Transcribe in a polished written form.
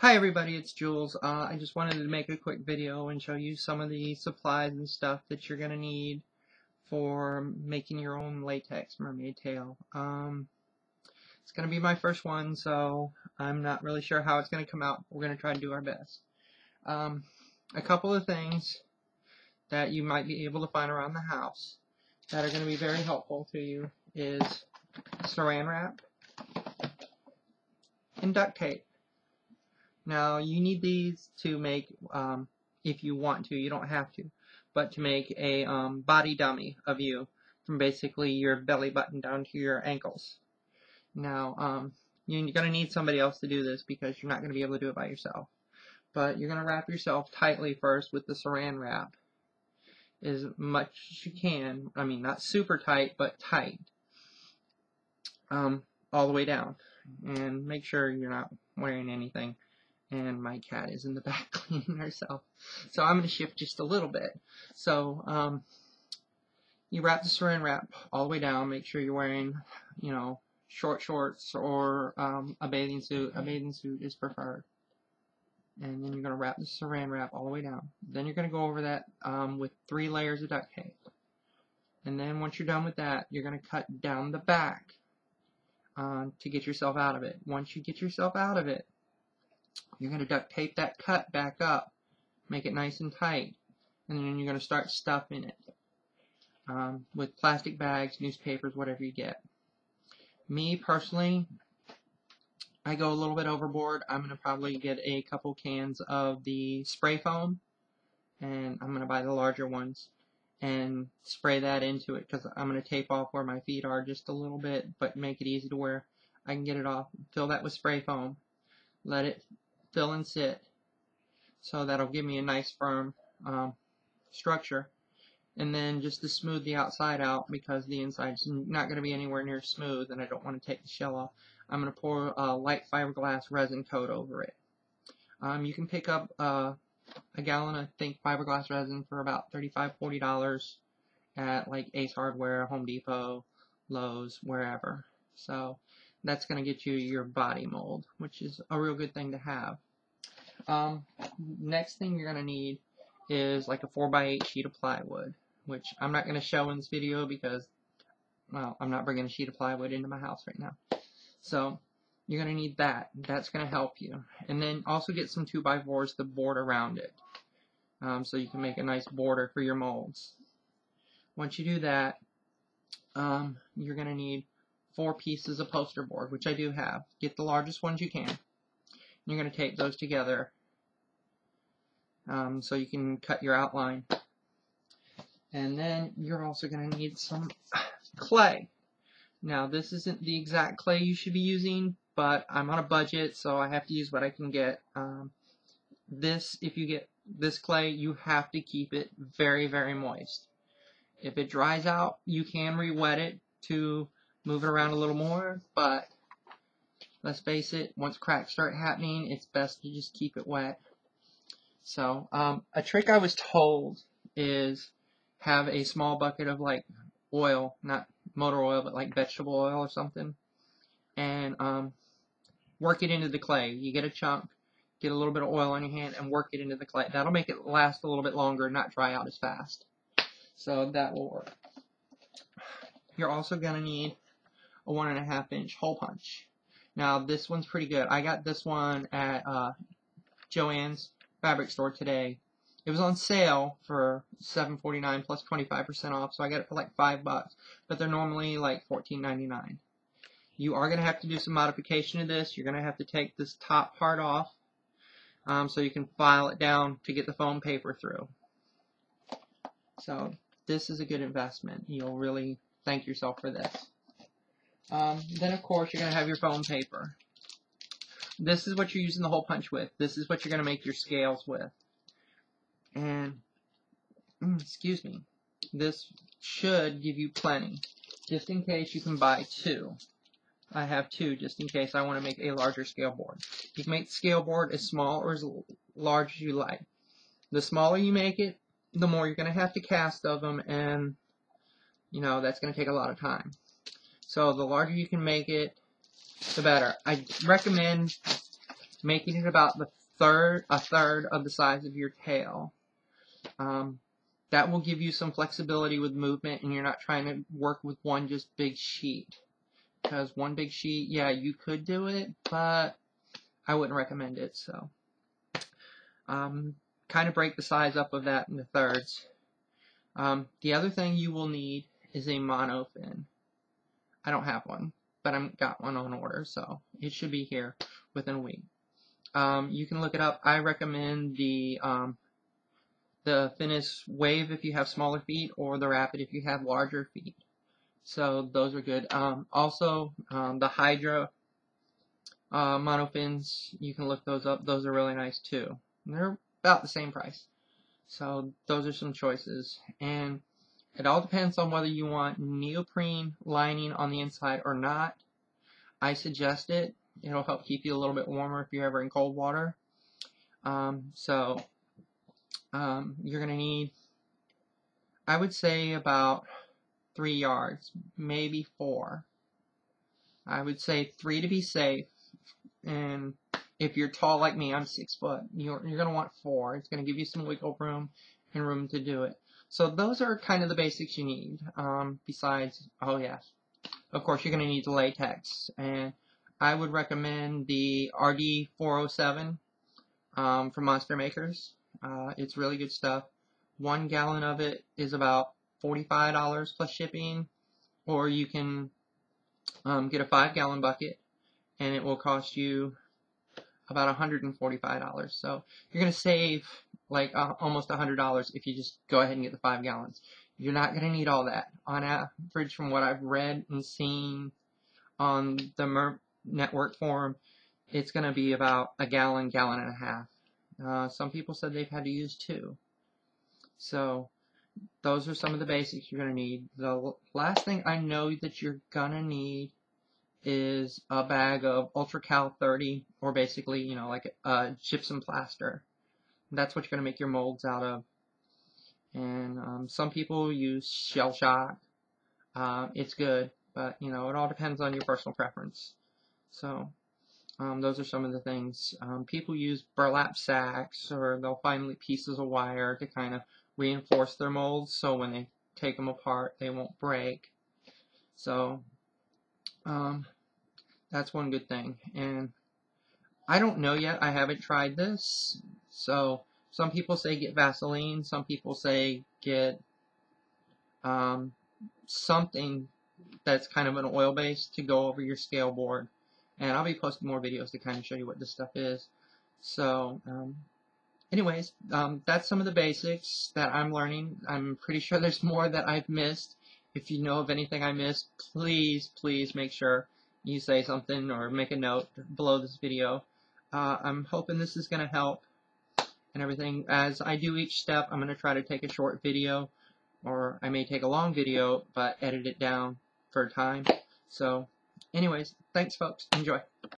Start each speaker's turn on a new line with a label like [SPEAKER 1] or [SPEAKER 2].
[SPEAKER 1] Hi everybody, it's Jules. I just wanted to make a quick video and show you some of the supplies and stuff that you're going to need for making your own latex mermaid tail. It's going to be my first one, so I'm not really sure how it's going to come out. We're going to try to do our best. A couple of things that you might be able to find around the house that are going to be very helpful to you is Saran wrap and duct tape. Now, you need these to make, if you want to, you don't have to, but to make a body dummy of you from basically your belly button down to your ankles. Now, you're going to need somebody else to do this because you're not going to be able to do it by yourself. But you're going to wrap yourself tightly first with the Saran wrap as much as you can. I mean, not super tight, but tight. All the way down. And make sure you're not wearing anything. And my cat is in the back cleaning herself. So I'm going to shift just a little bit. So you wrap the Saran wrap all the way down. Make sure you're wearing, short shorts or a bathing suit. A bathing suit is preferred. And then you're going to wrap the Saran wrap all the way down. Then you're going to go over that with 3 layers of duct tape. And then once you're done with that, you're going to cut down the back to get yourself out of it. Once you get yourself out of it, you're going to duct tape that cut back up, make it nice and tight, and then you're going to start stuffing it with plastic bags, newspapers, whatever you get. Me, personally, I go a little bit overboard. I'm going to probably get a couple cans of the spray foam, and I'm going to buy the larger ones and spray that into it because I'm going to tape off where my feet are just a little bit, but make it easy to wear. I can get it off, fill that with spray foam, let it fill and sit, so that'll give me a nice firm structure. And then just to smooth the outside out, because the inside's not going to be anywhere near smooth and I don't want to take the shell off, I'm going to pour a light fiberglass resin coat over it. You can pick up a gallon of fiberglass resin for about $35–40 at like Ace Hardware, Home Depot, Lowe's, wherever. So that's going to get you your body mold, which is a real good thing to have. Next thing you're going to need is like a 4x8 sheet of plywood, which I'm not going to show in this video because, well, I'm not bringing a sheet of plywood into my house right now. So you're going to need that. That's going to help you. And then also get some 2x4s to board around it, so you can make a nice border for your molds. Once you do that, you're going to need 4 pieces of poster board, which I do have. Get the largest ones you can. You're going to tape those together so you can cut your outline. And then you're also going to need some clay. Now, this isn't the exact clay you should be using, but I'm on a budget, so I have to use what I can get. If you get this clay, you have to keep it very, very moist. If it dries out, you can re-wet it to move it around a little more, but let's face it, once cracks start happening, it's best to just keep it wet. So, a trick I was told is have a small bucket of like oil, not motor oil, but like vegetable oil or something, and work it into the clay. You get a chunk, get a little bit of oil on your hand, and work it into the clay. That'll make it last a little bit longer and not dry out as fast. So that will work. You're also going to need a 1.5-inch hole punch. Now this one's pretty good. I got this one at Joann's fabric store today. It was on sale for $7.49 plus 25% off, so I got it for like $5, but they're normally like $14.99. You are going to have to do some modification to this. You're going to have to take this top part off so you can file it down to get the foam paper through. So this is a good investment. You'll really thank yourself for this. Then of course you're going to have your foam paper. This is what you're using the hole punch with. This is what you're going to make your scales with. And, excuse me, this should give you plenty. Just in case you can buy 2. I have 2 just in case I want to make a larger scale board. You can make the scale board as small or as large as you like. The smaller you make it, the more you're going to have to cast of them, and that's going to take a lot of time. So the larger you can make it, the better. I recommend making it about a third of the size of your tail. That will give you some flexibility with movement, and you're not trying to work with one just big sheet. Because one big sheet, yeah, you could do it, but I wouldn't recommend it. So, kind of break the size up of that into thirds. The other thing you will need is a monofin. I don't have one, but I've got one on order, so it should be here within a week. You can look it up. I recommend the Finis Wave if you have smaller feet, or the Rapid if you have larger feet. So those are good. Also, the Hydra monofins, you can look those up. Those are really nice too. And they're about the same price. So those are some choices. And it all depends on whether you want neoprene lining on the inside or not. I suggest it. It'll help keep you a little bit warmer if you're ever in cold water. You're going to need, I would say, about 3 yards, maybe 4. I would say 3 to be safe. And if you're tall like me, I'm 6 foot, you're going to want 4. It's going to give you some wiggle room and room to do it. So those are kind of the basics you need. Besides, oh yes, of course you're going to need the latex. And I would recommend the RD407 from Monster Makers. It's really good stuff. 1 gallon of it is about $45 plus shipping, or you can get a 5-gallon bucket, and it will cost you about $145. So you're going to save like almost $100 if you just go ahead and get the 5 gallons. You're not going to need all that. On average, from what I've read and seen on the network forum, it's going to be about a gallon, gallon and a half. Some people said they've had to use 2. So those are some of the basics you're going to need. The last thing I know that you're going to need is a bag of Ultracal 30, or basically, you know, like a gypsum plaster. That's what you're going to make your molds out of. And some people use shell shock. It's good, but, you know, it all depends on your personal preference. So those are some of the things. People use burlap sacks, or they'll find pieces of wire to kind of reinforce their molds, so when they take them apart, they won't break. So that's one good thing. And I don't know yet. I haven't tried this. So some people say get Vaseline. Some people say get something that's kind of an oil base to go over your scale board. And I'll be posting more videos to kind of show you what this stuff is. So, anyways, that's some of the basics that I'm learning. I'm pretty sure there's more that I've missed. If you know of anything I missed, please make sure you say something or make a note below this video. I'm hoping this is going to help and everything. As I do each step, I'm going to try to take a short video, or I may take a long video, but edit it down for time. So, anyways, thanks folks. Enjoy.